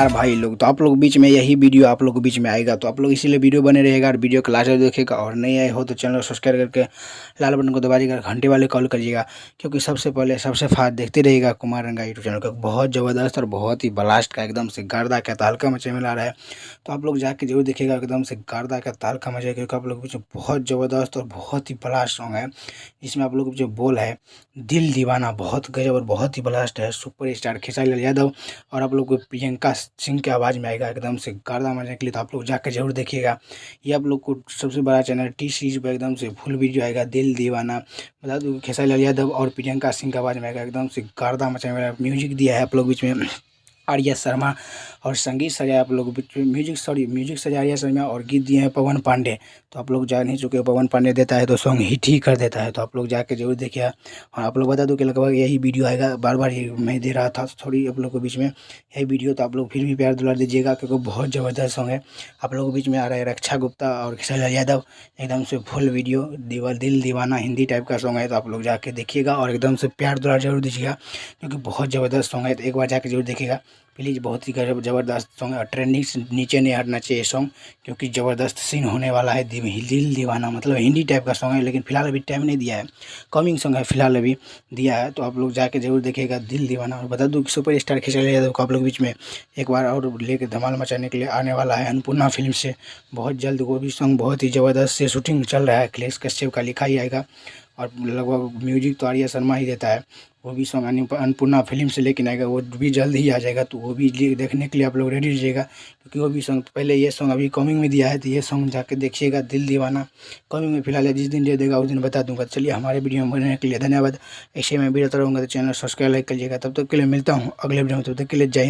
नमस्कार भाई लोग। तो आप लोग बीच में यही वीडियो आप लोग के बीच में आएगा, तो आप लोग इसीलिए वीडियो बने रहेगा और वीडियो को लास्ट तक देखिएगा। और नहीं आए हो तो चैनल को सब्सक्राइब करके लाल बटन को दबाइएगा, घंटे वाले कॉल करिएगा, क्योंकि सबसे पहले सबसे फास्ट देखते रहिएगा कुमार रंगा यूट्यूब चैनल का। बहुत ज़बरदस्त और बहुत ही ब्लास्ट का एकदम से गर्दा का तहलका मचे में ला रहा है, तो आप लोग जाके जरूर देखिएगा। एकदम से गर्दा का तहलका मचे, क्योंकि आप लोग के बीच में बहुत ज़बरदस्त और बहुत ही ब्लास्ट सॉन्ग है, जिसमें आप लोग जो बोल है दिल दीवाना बहुत गजब और बहुत ही ब्लास्ट है। सुपर स्टार खेसारी लाल यादव और आप लोग को प्रियंका सिंह की आवाज़ में आएगा, एकदम से गर्दा मचने के लिए। तो आप लोग जाकर जरूर देखिएगा। ये आप लोग को सबसे बड़ा चैनल टी सीरीज पर एकदम से फुल वीडियो आएगा दिल दीवाना। बता दूँ खेसारी लाल यादव और प्रियंका सिंह की आवाज़ में आएगा, एकदम से गर्दा मचने वाला म्यूजिक दिया है आप लोग बीच में आर्या शर्मा, और संगीत सजाया आप लोग म्यूजिक सजाया आर्या शर्मा, और गीत दिए हैं पवन पांडे। तो आप लोग जान ही चुके हो, पवन पांडे देता है तो सॉन्ग हिट ही कर देता है। तो आप लोग जाके जरूर देखिए। और आप लोग बता दो कि लगभग यही वीडियो आएगा, बार बार ये मैं दे रहा था थोड़ी आप लोग के बीच में यही वीडियो। तो आप लोग फिर भी प्यार दुलार दीजिएगा, क्योंकि बहुत ज़बरदस्त सॉन्ग है। आप लोगों के बीच में आ रहा है रक्षा गुप्ता और खेसारी लाल यादव, एकदम से फुल वीडियो दिल दीवाना हिंदी टाइप का सॉन्ग है। तो आप लोग जाके देखिएगा और एकदम से प्यार दुलार जरूर दीजिएगा, क्योंकि बहुत ज़बरदस्त सॉन्ग है। तो एक बार जाके जरूर देखिएगा प्लीज़। बहुत ही ज़बरदस्त सॉन्ग है, ट्रेंडिंग से नीचे नहीं हटना चाहिए सॉन्ग, क्योंकि ज़बरदस्त सीन होने वाला है। दिल दीवाना मतलब हिंदी टाइप का सॉन्ग है, लेकिन फिलहाल अभी टाइम नहीं दिया है, कमिंग सॉन्ग है, फिलहाल अभी दिया है। तो आप लोग जाके जरूर देखिएगा दिल दीवाना। और बता दूँ कि सुपर स्टार खेसारी लाल यादव को आप लोग बीच में एक बार और लेकर धमाल मचाने के लिए आने वाला है अन्नपूर्णा फिल्म से बहुत जल्द। वो भी सॉन्ग बहुत ही ज़बरदस्त से शूटिंग चल रहा है, अखिलेश कश्यप का लिखा ही आएगा, और लगभग म्यूजिक तो आर्या शर्मा ही देता है। वो भी सॉन्ग अन्नपूर्णा फिल्म से लेकिन आएगा, वो भी जल्द ही आ जाएगा। तो वो भी देखने के लिए आप लोग रेडी रहिएगा, क्योंकि वो भी सॉन्ग पहले ये सॉन्ग अभी कमिंग में दिया है। तो ये सॉन्ग जाके देखिएगा दिल दीवाना कमिंग में फिलहाल है, जिस दिन दे देगा उस दिन बता दूंगा। चलिए हमारे वीडियो में बनने के लिए धन्यवाद। ऐसे मैं भी रहता रहूँगा, तो चैनल सब्सक्राइब लाइक करिएगा। तब तक के लिए मिलता हूँ अगले वीडियो में, तब तक के लिए जय हिंद।